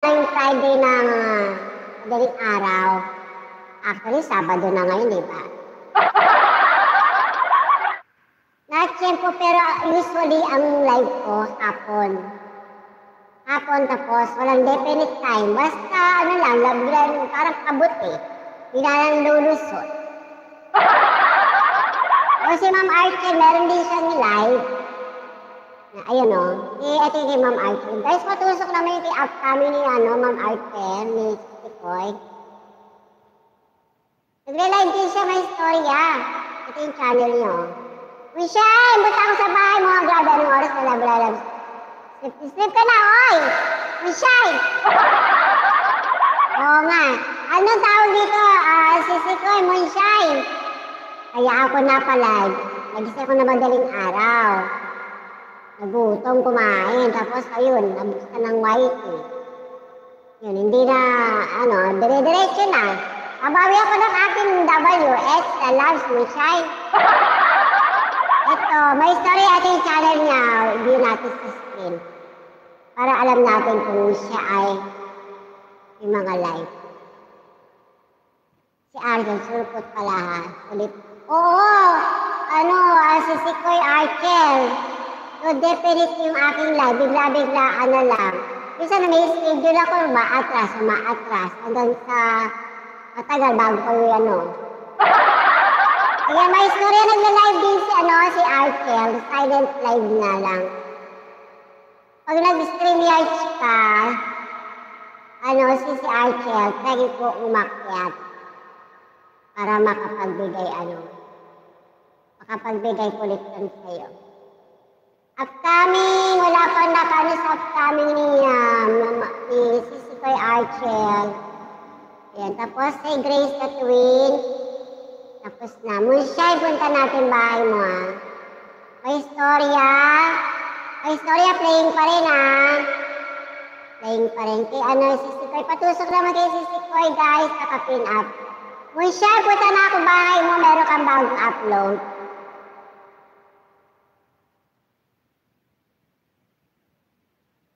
Ngayong Friday ng madaling araw. Actually, Sabado na ngayon, di ba? Na-check po, pero usually ang live ko hapon. Hapon tapos, walang definite time. Basta, ano lang, parang kabut eh. Hindi na lang lulusot. O si Ma'am Archie, meron din siyang live. Ayun o. Ito yung kay Ma'am Archie. Guys, patusok naman yung kay upcoming ni Ma'am Archie, ni Tikoy. Nagre-live din siya, may storya. Ito yung channel niyo. Wishay, buta ako sa bahay mo. Grabe, anong oras na lablabs. Sleep ka na, oy! Wishay! Oo nga. Anong tawag dito? Sisikoy, Moonshay. Kaya ako napalive. Nagising ako na madaling araw. Nagutom kumain. Tapos ayun, nabuksan ng YT. Yun, hindi na, dire-diretso na. Mabawi ako ng aking WX na loves Moonshay. Ito, may story ating channel niya. Hindi natin sa screen. Para alam natin kung siya ay yung mga live. Si Argel, surpot pala ha. Ulit. Oo! Si Sikoy Archel. So, definite yung aking live. Bigla-biglaan na lang. Bisa na may schedule ako, maatras. Hanggang sa matagal bago ko yung Kaya may istorya nagla-live din si Archel. Silent live na lang. Pag nag-stream yards ka, si Archel, try ko umakyat para makapagbigay kulitan sa'yo. Upcoming, wala pa nakano sa upcoming ni Sisikoy Archel. Ayan, tapos kay Grace Catwin. Tapos na. Moonshay, punta natin bahay mo ha. May storya, playing pa rin ha. Playing pa rin. Kay Sisikoy. Patusok naman kay Sisikoy guys. Naka-pin up. Moonshay, punta na ako bahay mo. Meron kang bagong upload.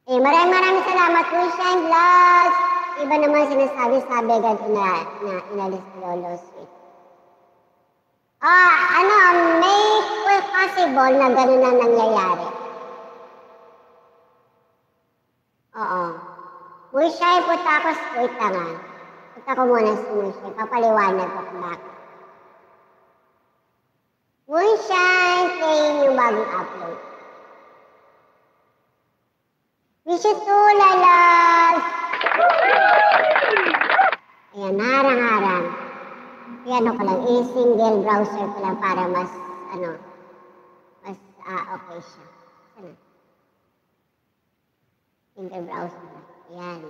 Maraming salamat. Moonshay Vlogs. Iba naman sinasabi agad na inalis ni Lolo Sweet. May possible na gano'n na nangyayari. Oo. Moonshay, punta ako straight na nga. Punta ko muna si Moonshay. Papaliwanag ko kung bakit. Moonshay, playing yung bagong upload. Wish you too, lalas! Ayan, harang-harang. Ayan ko lang, single browser ko lang para mas okay siya. Sana. Single browser. Ayan.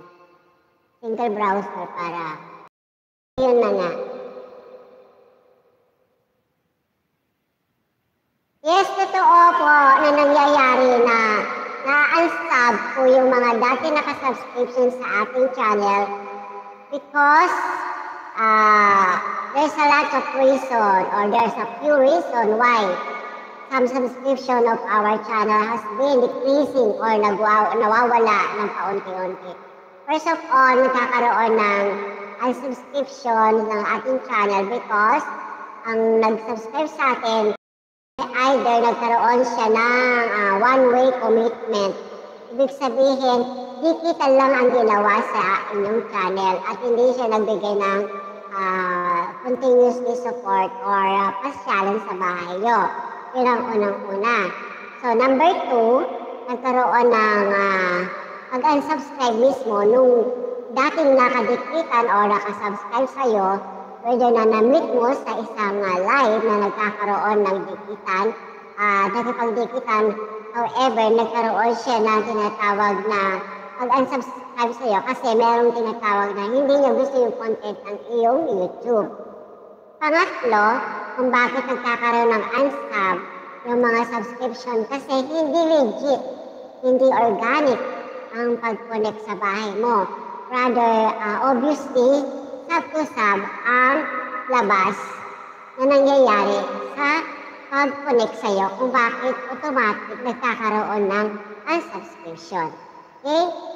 Single browser para, yun na nga. Yes, totoo po na nangyayari na na-unsub po yung mga dati nakasubscription sa ating channel because there's a lot of reason or there's a few reason why some subscription of our channel has been decreasing or nawawala ng paunti-unti. First of all, nagkakaroon ng unsubscription ng ating channel because ang nag-subscribe sa atin either nagkaroon siya ng one-way commitment. Ibig sabihin, digital lang ang ginawa sa inyong channel at hindi siya nagbigay ng continuously support or pasyalan sa bahay nyo. Yun ang unang-una. So, number 2, nagkaroon ng pag-unsubscribe mismo nung dating nakadikitan o nakasubscribe sa'yo, whether na na-meet mo sa isang live na nagkakaroon ng dikitan, nakipagdikitan, however, nagkaroon siya na tinatawag na pag-unsubscribe sa'yo kasi merong tinatawag na hindi niya gusto yung content ng iyong YouTube. Pangatlo, kung bakit nagkakaroon ng unsub yung mga subscription kasi hindi legit, hindi organic ang pag-connect sa bahay mo. Rather, obviously, sub-to-sub ang labas na nangyayari sa pag-connect sa'yo kung bakit automatic nagkakaroon ng unsubscription. Okay?